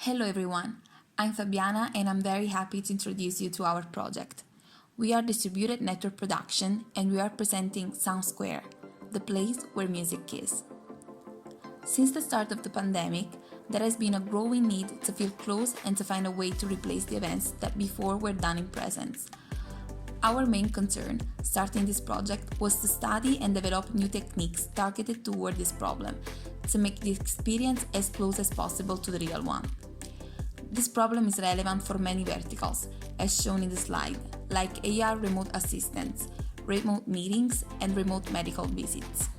Hello everyone, I'm Fabiana and I'm very happy to introduce you to our project. We are Distributed Network Production and we are presenting Sound Square, the place where music is. Since the start of the pandemic, there has been a growing need to feel close and to find a way to replace the events that before were done in presence. Our main concern, starting this project, was to study and develop new techniques targeted toward this problem, to make the experience as close as possible to the real one. This problem is relevant for many verticals, as shown in the slide, like AR remote assistance, remote meetings, and remote medical visits.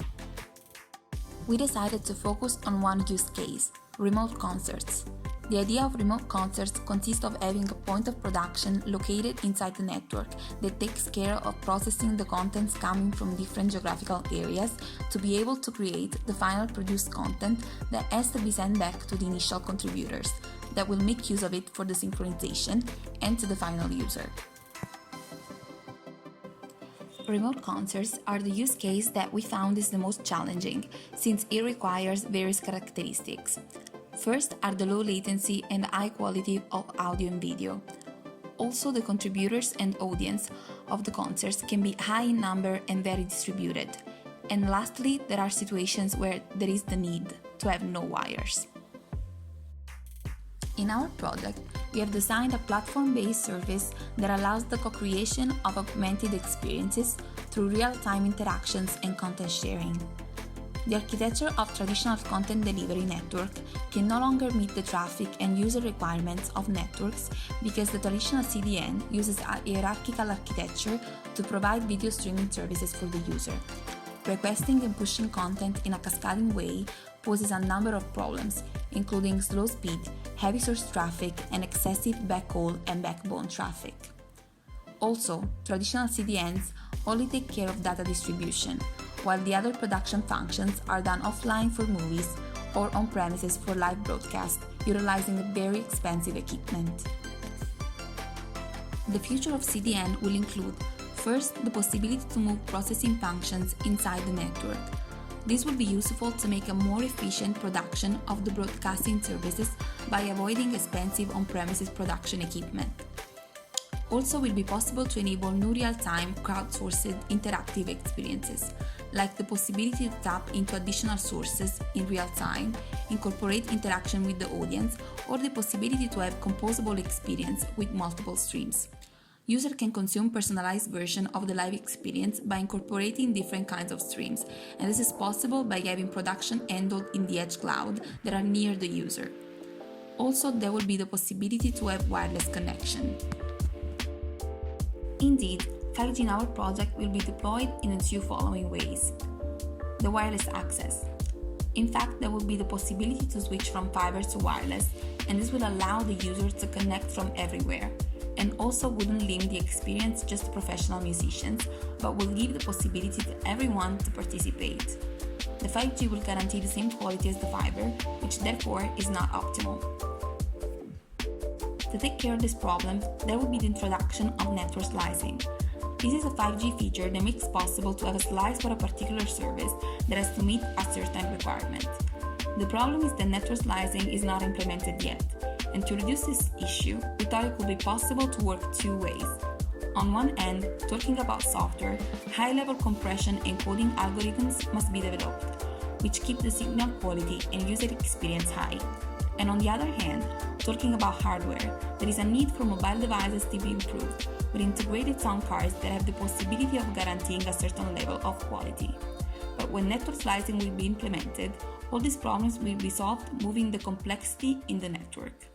We decided to focus on one use case, remote concerts. The idea of remote concerts consists of having a point of production located inside the network that takes care of processing the contents coming from different geographical areas to be able to create the final produced content that has to be sent back to the initial contributors that will make use of it for the synchronization and to the final user. Remote concerts are the use case that we found is the most challenging, since it requires various characteristics. First are the low latency and high quality of audio and video. Also, the contributors and audience of the concerts can be high in number and very distributed. And lastly, there are situations where there is the need to have no wires. In our project, we have designed a platform-based service that allows the co-creation of augmented experiences through real-time interactions and content sharing. The architecture of traditional content delivery network can no longer meet the traffic and user requirements of networks because the traditional CDN uses a hierarchical architecture to provide video streaming services for the user. Requesting and pushing content in a cascading way poses a number of problems, including slow speed, heavy source traffic, and excessive backhaul and backbone traffic. Also, traditional CDNs only take care of data distribution, while the other production functions are done offline for movies or on premises for live broadcast, utilizing very expensive equipment. The future of CDN will include, first, the possibility to move processing functions inside the network. This will be useful to make a more efficient production of the broadcasting services by avoiding expensive on-premises production equipment. Also, will be possible to enable new real-time crowdsourced interactive experiences, like the possibility to tap into additional sources in real time, incorporate interaction with the audience, or the possibility to have composable experience with multiple streams. User can consume personalized version of the live experience by incorporating different kinds of streams, and this is possible by having production handled in the edge cloud that are near the user. Also, there will be the possibility to have wireless connection. Indeed, 5G in our project will be deployed in a few following ways. The wireless access. In fact, there will be the possibility to switch from fiber to wireless, and this will allow the user to connect from everywhere, and also wouldn't limit the experience just to professional musicians, but will give the possibility to everyone to participate. The 5G will guarantee the same quality as the fiber, which therefore is not optimal. To take care of this problem, there will be the introduction of network slicing. This is a 5G feature that makes possible to have a slice for a particular service that has to meet a certain requirement. The problem is that network slicing is not implemented yet, and to reduce this issue, we thought it would be possible to work two ways. On one end, talking about software, high-level compression and coding algorithms must be developed, which keep the signal quality and user experience high. And on the other hand, talking about hardware, there is a need for mobile devices to be improved, with integrated sound cards that have the possibility of guaranteeing a certain level of quality. But when network slicing will be implemented, all these problems will be solved, moving the complexity in the network.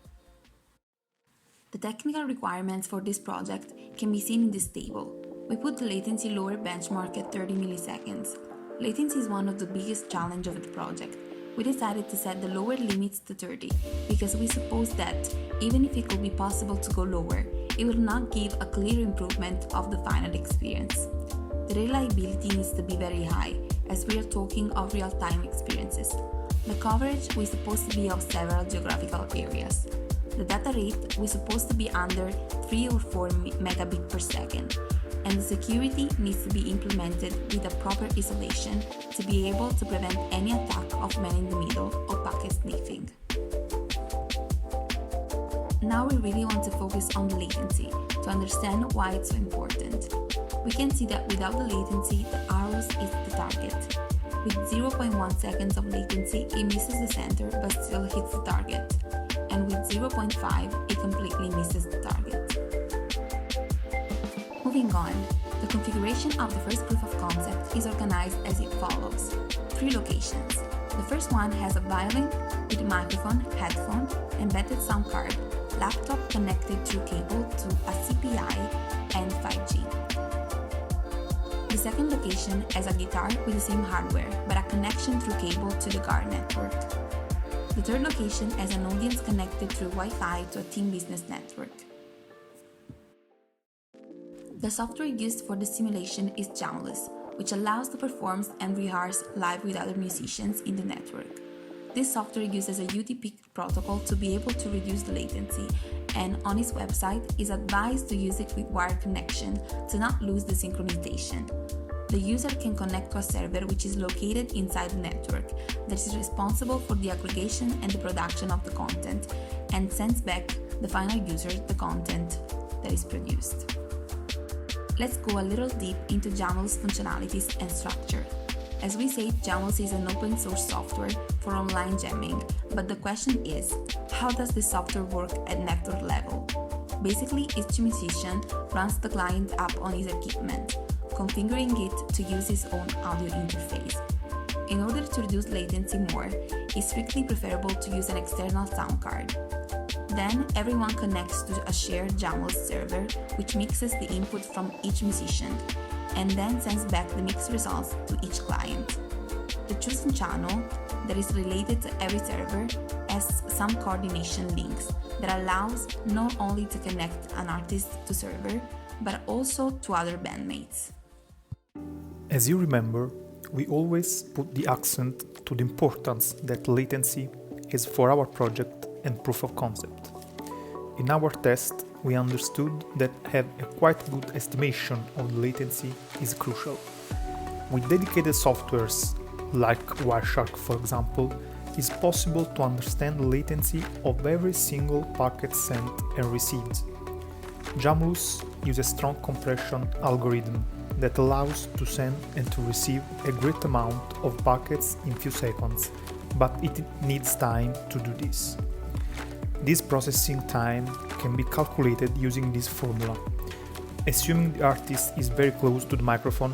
The technical requirements for this project can be seen in this table. We put the latency lower benchmark at 30 milliseconds. Latency is one of the biggest challenges of the project. We decided to set the lower limits to 30 because we suppose that, even if it could be possible to go lower, it will not give a clear improvement of the final experience. The reliability needs to be very high, as we are talking of real-time experiences. The coverage was supposed to be of several geographical areas. The data rate was supposed to be under 3 or 4 megabit per second, and the security needs to be implemented with a proper isolation to be able to prevent any attack of man in the middle or packet sniffing. Now we really want to focus on the latency to understand why it's so important. We can see that without the latency, the arrows is the target. With 0.1 seconds of latency, it misses the center but still hits the target. And with 0.5, it completely misses the target. Moving on, the configuration of the first proof of concept is organized as it follows. 3 locations. The first one has a violin with microphone, headphone, embedded sound card, laptop connected through cable to a CPI and 5G. The second location has a guitar with the same hardware, but a connection through cable to the GARR network. The third location has an audience connected through Wi-Fi to a team business network. The software used for the simulation is Jamulus, which allows to perform and rehearse live with other musicians in the network. This software uses a UDP protocol to be able to reduce the latency, and on its website is advised to use it with wired connection to not lose the synchronization. The user can connect to a server which is located inside the network that is responsible for the aggregation and the production of the content and sends back the final user the content that is produced. Let's go a little deep into Jamulus functionalities and structure. As we said, Jamulus is an open source software for online jamming, but the question is, how does this software work at network level? Basically, each musician runs the client app on his equipment, configuring it to use his own audio interface. In order to reduce latency more, it's strictly preferable to use an external sound card. Then everyone connects to a shared Jamulus server, which mixes the input from each musician, and then sends back the mixed results to each client. The chosen channel that is related to every server has some coordination links that allows not only to connect an artist to server, but also to other bandmates. As you remember, we always put the accent to the importance that latency is for our project and proof of concept. In our test, we understood that have a quite good estimation of latency is crucial. With dedicated softwares, like Wireshark for example, it's possible to understand the latency of every single packet sent and received. Jamulus uses a strong compression algorithm that allows to send and to receive a great amount of packets in few seconds, but it needs time to do this. This processing time can be calculated using this formula. Assuming the artist is very close to the microphone,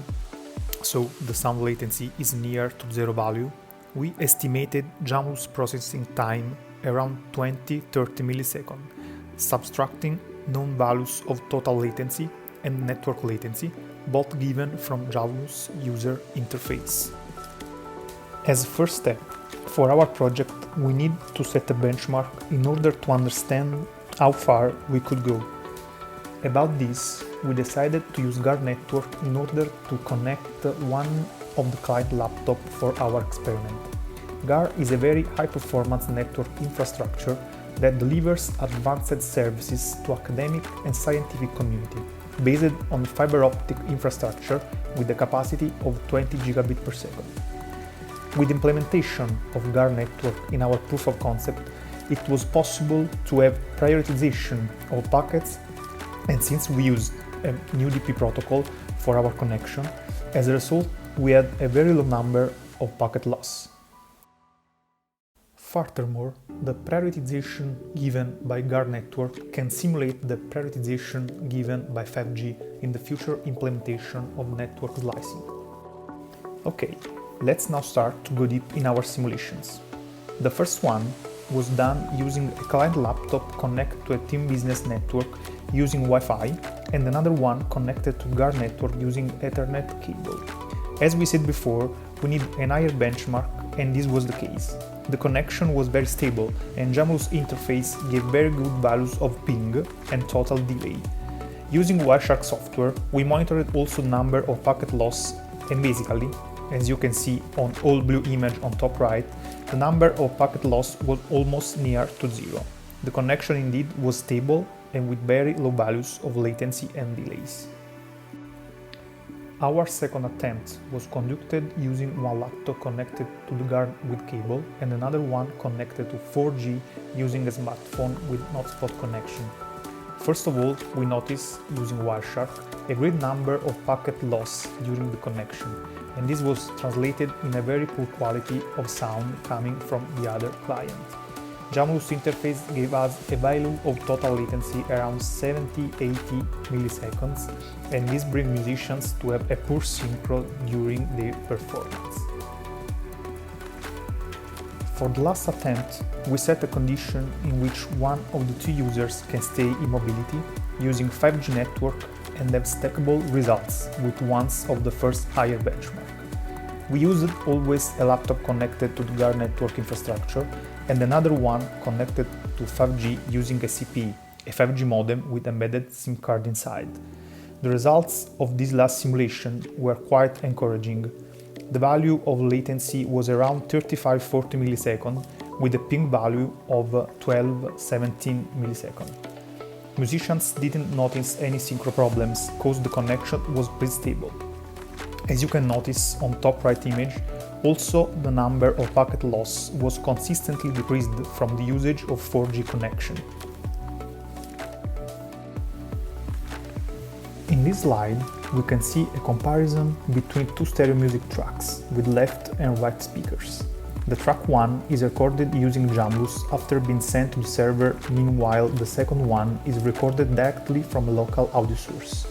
so the sound latency is near to zero value, we estimated Jamulus processing time around 20-30 milliseconds, subtracting known values of total latency and network latency, both given from Jamulus user interface. As a first step, for our project, we need to set a benchmark in order to understand how far we could go. About this, we decided to use GARR Network in order to connect one of the client laptop for our experiment. GARR is a very high-performance network infrastructure that delivers advanced services to academic and scientific community, based on fiber optic infrastructure with a capacity of 20 gigabit per second. With implementation of GARR network in our proof of concept, it was possible to have prioritization of packets, and since we used a UDP protocol for our connection, as a result we had a very low number of packet loss. Furthermore, the prioritization given by GARR network can simulate the prioritization given by 5G in the future implementation of network slicing. Okay, let's now start to go deep in our simulations. The first one was done using a client laptop connected to a team business network using Wi-Fi, and another one connected to GARR network using Ethernet cable. As we said before, we need an higher benchmark, and this was the case. The connection was very stable, and Jamulus interface gave very good values of ping and total delay. Using Wireshark software, we monitored also number of packet loss, and basically, as you can see on all blue image on top right, the number of packet loss was almost near to zero. The connection indeed was stable and with very low values of latency and delays. Our second attempt was conducted using one laptop connected to the GARR with cable and another one connected to 4G using a smartphone with hotspot connection. First of all, we noticed, using Wireshark, a great number of packet loss during the connection, and this was translated in a very poor quality of sound coming from the other client. Jamulus interface gave us a value of total latency around 70-80 milliseconds, and this brings musicians to have a poor synchro during their performance. For the last attempt, we set a condition in which one of the two users can stay in mobility using 5G network and have stackable results with ones of the first higher benchmark. We used always a laptop connected to the GARR network infrastructure and another one connected to 5G using a CPE, a 5G modem with embedded SIM card inside. The results of this last simulation were quite encouraging. The value of latency was around 35-40 milliseconds with a ping value of 12-17 milliseconds. Musicians didn't notice any synchro problems because the connection was pretty stable. As you can notice on top right image, also the number of packet loss was consistently decreased from the usage of 4G connection. In this slide, we can see a comparison between two stereo music tracks with left and right speakers. The track 1 is recorded using Jamulus after being sent to the server, meanwhile the second one is recorded directly from a local audio source.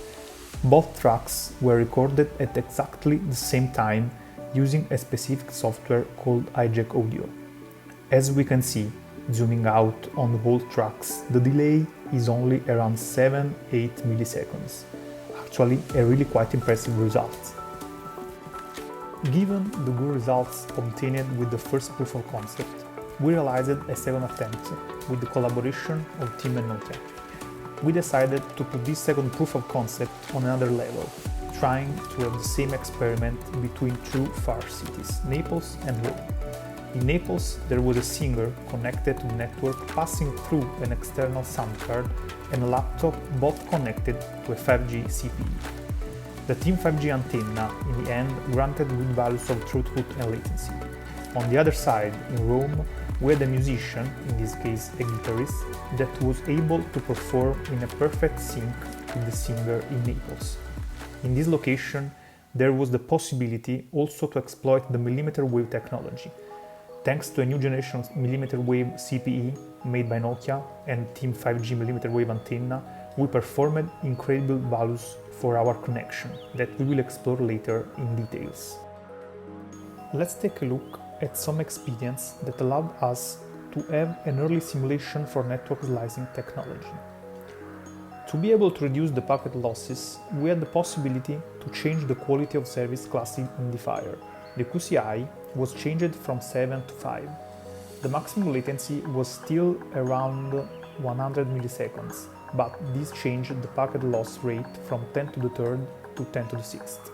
Both tracks were recorded at exactly the same time using a specific software called hijack audio. As we can see, zooming out on both tracks, the delay is only around 7-8 milliseconds. Actually, a really quite impressive result. Given the good results obtained with the first proof of concept, we realized a second attempt with the collaboration of Team and Nokia. We decided to put this second proof of concept on another level, trying to have the same experiment between two far cities, Naples and Rome. In Naples, there was a singer connected to the network passing through an external sound card and a laptop both connected to a 5G CPE. The Team 5G antenna, in the end, granted good values of throughput and latency. On the other side, in Rome, we had a musician, in this case a guitarist, that was able to perform in a perfect sync with the singer in Naples. In this location, there was the possibility also to exploit the millimeter wave technology. Thanks to a new generation millimeter wave CPE made by Nokia and Team 5G millimeter wave antenna, we performed incredible values for our connection that we will explore later in details. Let's take a look at some experience that allowed us to have an early simulation for network slicing technology. To be able to reduce the packet losses, we had the possibility to change the quality of service class identifier. The QCI was changed from 7 to 5. The maximum latency was still around 100 milliseconds, but this changed the packet loss rate from 10 to the third to 10 to the sixth.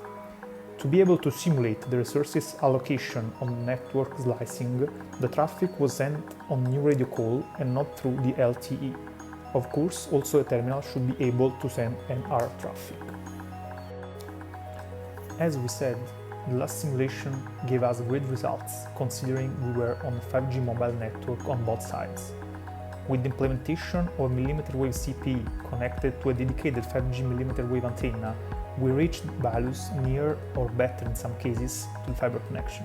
To be able to simulate the resources allocation on network slicing, the traffic was sent on new radio call and not through the LTE. Of course, also a terminal should be able to send NR traffic. As we said, the last simulation gave us great results, considering we were on a 5G mobile network on both sides. With the implementation of millimeter wave CPE connected to a dedicated 5G millimeter wave antenna, we reached values near or better in some cases to the fiber connection.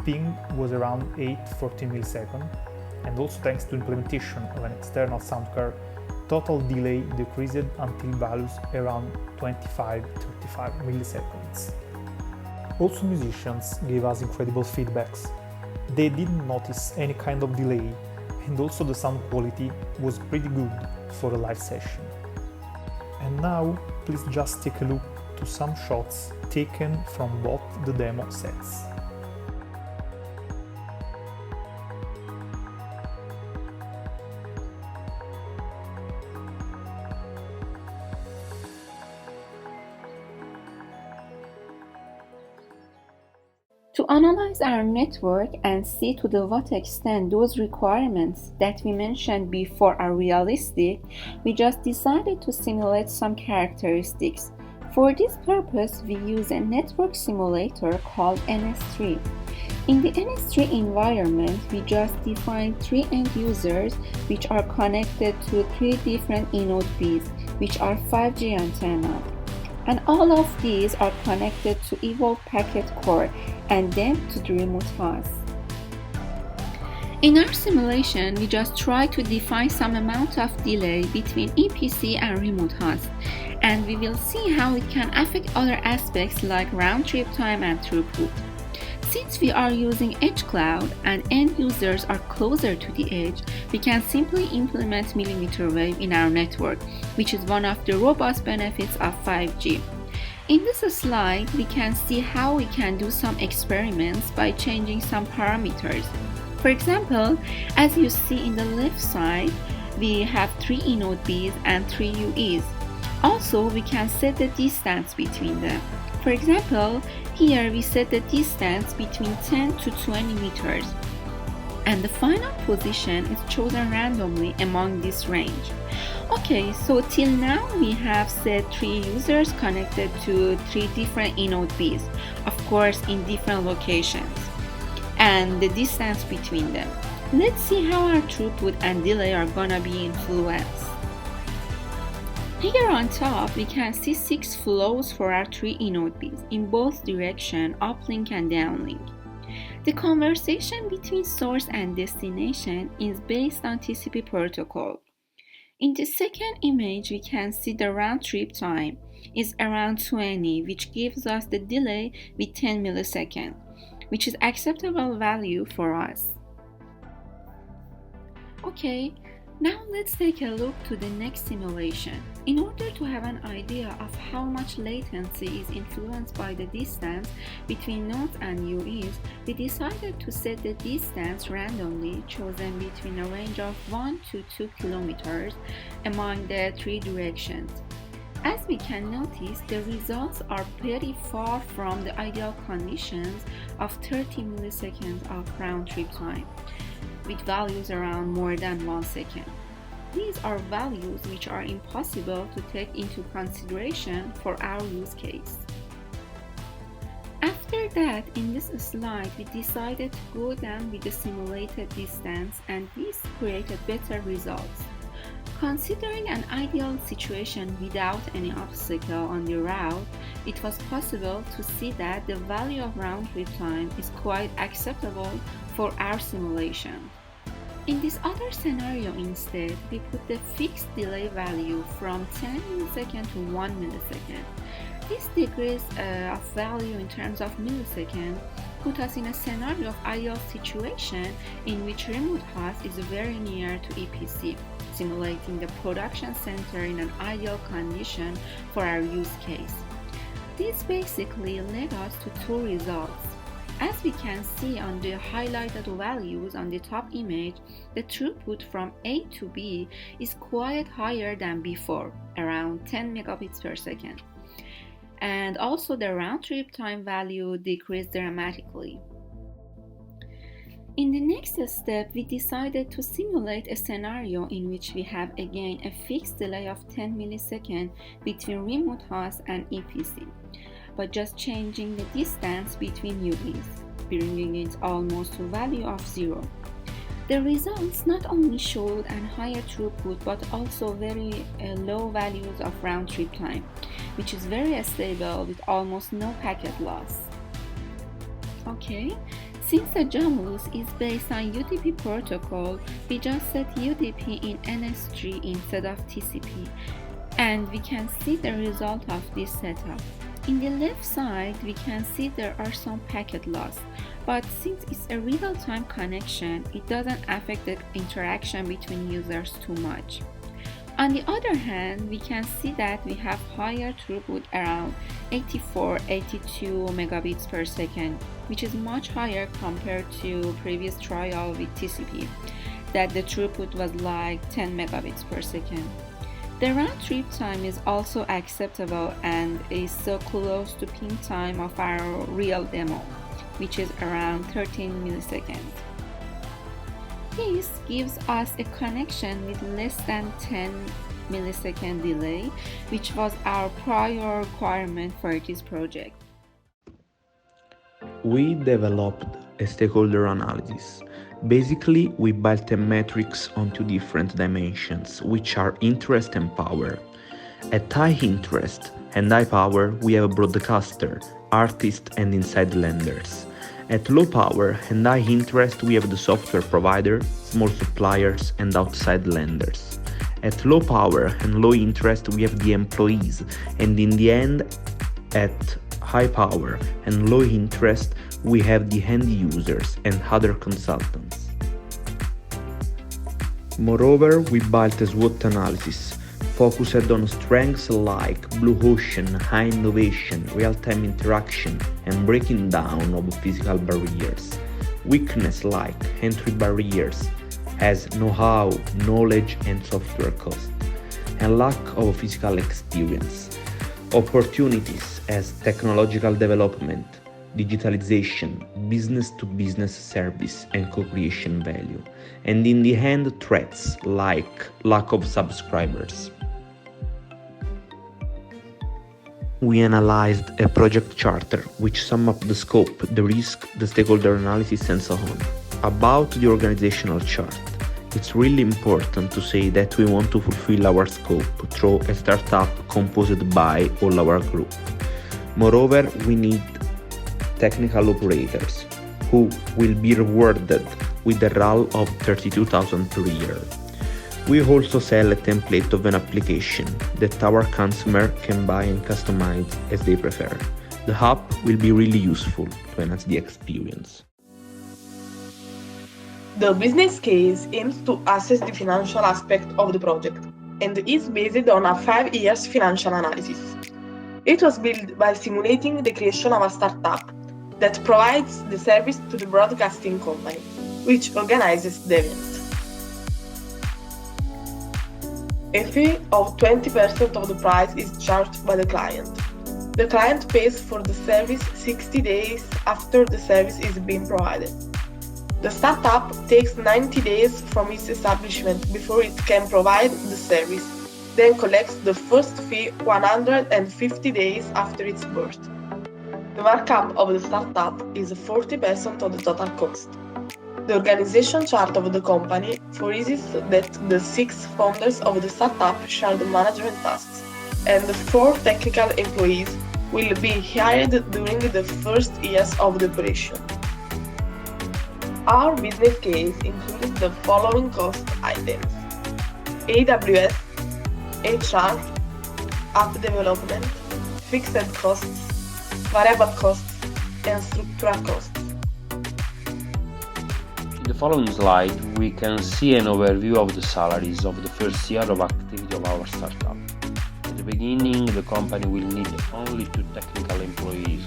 Ping was around 8-14 milliseconds, and also thanks to implementation of an external sound card, total delay decreased until values around 25-35 milliseconds. Also, musicians gave us incredible feedbacks. They didn't notice any kind of delay, and also the sound quality was pretty good for a live session. And now, please just take a look to some shots taken from both the demo sets. To analyze our network and see to what extent those requirements that we mentioned before are realistic, we just decided to simulate some characteristics For this purpose, we use a network simulator called NS3. In the NS3 environment, we just define 3 end users which are connected to 3 different eNodeBs, which are 5G antennas. And all of these are connected to Evolve packet core and then to the remote host. In our simulation, we just try to define some amount of delay between EPC and remote host, and we will see how it can affect other aspects like round trip time and throughput. Since we are using edge cloud and end users are closer to the edge, we can simply implement millimeter wave in our network, which is one of the robust benefits of 5G. In this slide, we can see how we can do some experiments by changing some parameters. For example, as you see in the left side, we have 3 eNodeBs and 3 UEs. Also, we can set the distance between them. For example, here we set the distance between 10 to 20 meters, and the final position is chosen randomly among this range. Okay, so till now we have set 3 users connected to 3 different eNodeBs, of course in different locations, and the distance between them. Let's see how our throughput and delay are gonna be influenced. Here on top, we can see 6 flows for our 3 eNodeBs in both direction, uplink and downlink. The conversation between source and destination is based on TCP protocol. In the second image, we can see the round trip time is around 20, which gives us the delay with 10 milliseconds, which is acceptable value for us. Okay, now let's take a look to the next simulation. In order to have an idea of how much latency is influenced by the distance between nodes and UEs, we decided to set the distance randomly chosen between a range of 1 to 2 kilometers among the 3 directions. As we can notice, the results are pretty far from the ideal conditions of 30 milliseconds of round trip time, with values around more than 1 second. These are values which are impossible to take into consideration for our use case. After that, in this slide, we decided to go down with the simulated distance, and this created better results. Considering an ideal situation without any obstacle on the route, it was possible to see that the value of round trip time is quite acceptable for our simulation. In this other scenario instead, we put the fixed delay value from 10 milliseconds to 1 millisecond. This decrease of value in terms of milliseconds put us in a scenario of ideal situation in which remote host is very near to EPC, simulating the production center in an ideal condition for our use case. This basically led us to 2 results. As we can see on the highlighted values on the top image, the throughput from A to B is quite higher than before, around 10 megabits per second. And also the round trip time value decreased dramatically. In the next step, we decided to simulate a scenario in which we have again a fixed delay of 10 milliseconds between remote host and EPC, but just changing the distance between UEs, bringing it almost to value of 0. The results not only showed a higher throughput but also very low values of round trip time, which is very stable with almost no packet loss. Okay, since the Jamulus is based on UDP protocol, we just set UDP in NS3 instead of TCP, and we can see the result of this setup. In the left side, we can see there are some packet loss, but since it's a real-time connection, it doesn't affect the interaction between users too much. On the other hand, we can see that we have higher throughput around 84-82 megabits per second, which is much higher compared to previous trial with TCP, that the throughput was like 10 megabits per second. The round trip time is also acceptable and is so close to ping time of our real demo, which is around 13 milliseconds. This gives us a connection with less than 10 millisecond delay, which was our prior requirement for this project. We developed a stakeholder analysis. Basically, we built a matrix on two different dimensions, which are interest and power. At high interest and high power, we have a broadcaster, artist and inside lenders. At low power and high interest, we have the software provider, small suppliers and outside lenders. At low power and low interest, we have the employees, and in the end, at high power and low interest, we have the end users and other consultants. Moreover, we built a SWOT analysis focused on strengths like blue ocean, high innovation, real-time interaction, and breaking down of physical barriers. Weakness like entry barriers as know-how, knowledge, and software cost, and lack of physical experience. Opportunities as technological development, digitalization, business-to-business service, and co-creation value. And in the end, threats like lack of subscribers. We analyzed a project charter which sum up the scope, the risk, the stakeholder analysis, and so on. About the organizational chart, it's really important to say that we want to fulfill our scope through a startup composed by all our group. Moreover, we need technical operators who will be rewarded with a RAL of 32,000 per year. We also sell a template of an application that our consumer can buy and customize as they prefer. The app will be really useful to enhance the experience. The business case aims to assess the financial aspect of the project and is based on a 5 years financial analysis. It was built by simulating the creation of a startup that provides the service to the broadcasting company, which organizes the event. A fee of 20% of the price is charged by the client. The client pays for the service 60 days after the service is being provided. The startup takes 90 days from its establishment before it can provide the service, then collects the first fee 150 days after its birth. The markup of the startup is 40% of the total cost. The organization chart of the company foresees that the 6 founders of the startup share the management tasks, and the 4 technical employees will be hired during the first years of the operation. Our business case includes the following cost items: AWS, HR, app development, fixed costs, variable costs, and structural costs. In the following slide, we can see an overview of the salaries of the first year of activity of our startup. At the beginning, the company will need only 2 technical employees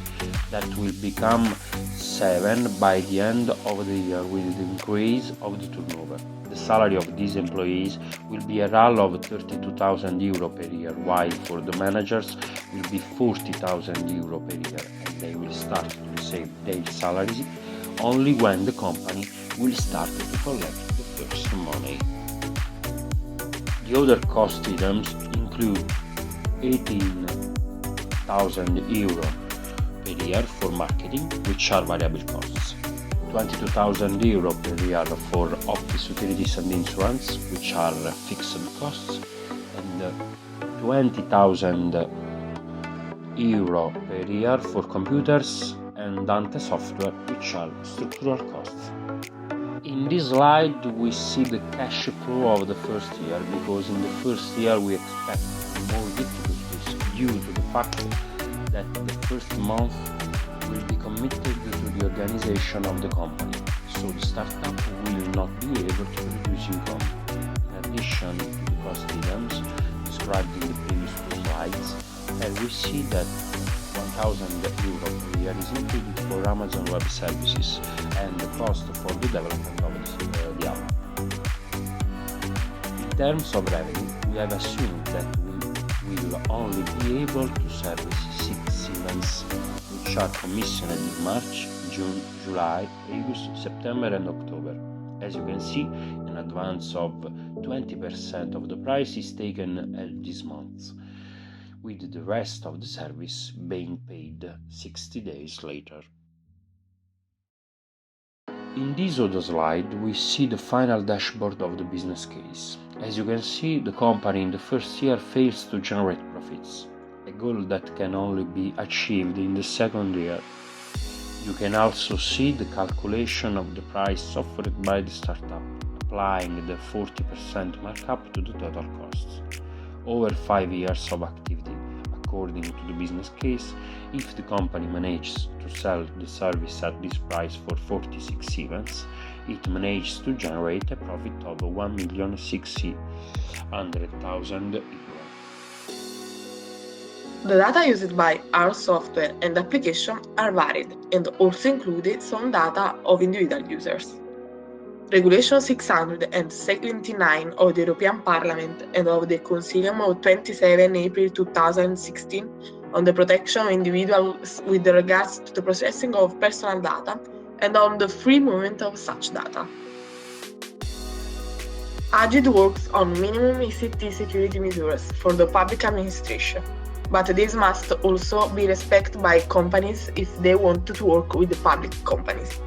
that will become 7 by the end of the year with the increase of the turnover. The salary of these employees will be a RAL of 32,000 euro per year, while for the managers will be 40,000 euro per year, and they will start to receive their salaries only when the company will start to collect the first money. The other cost items include 18,000 euro per year for marketing, which are variable costs, 22,000 euro per year for office utilities and insurance, which are fixed costs, and 20,000 euro per year for computers and Dante software, which are structural costs. In this slide, we see the cash flow of the first year, because in the first year we expect more difficulties due to the fact that the first month will be committed to the organization of the company, so the startup will not be able to produce income. In addition to the cost items described in the previous 2 slides, we see that 1,000 euro per year is included for Amazon Web Services and the cost for the development of the app. In terms of revenue, we have assumed that we will only be able to service 6 events, which are commissioned in March, June, July, August, September and October, As you can see, an advance of 20% of the price is taken this month, with the rest of the service being paid 60 days later. In this other slide, we see the final dashboard of the business case. As you can see, the company in the first year fails to generate profits, a goal that can only be achieved in the second year. You can also see the calculation of the price offered by the startup, applying the 40% markup to the total costs. Over 5 years of activity, according to the business case, if the company manages to sell the service at this price for 46 events, it manages to generate a profit of 1,600,000 euros. The data used by our software and application are varied and also included some data of individual users. Regulation 679 of the European Parliament and of the Consiglium of 27 April 2016 on the protection of individuals with regards to the processing of personal data and on the free movement of such data. AGID works on minimum ICT security measures for the public administration, but these must also be respected by companies if they want to work with the public companies.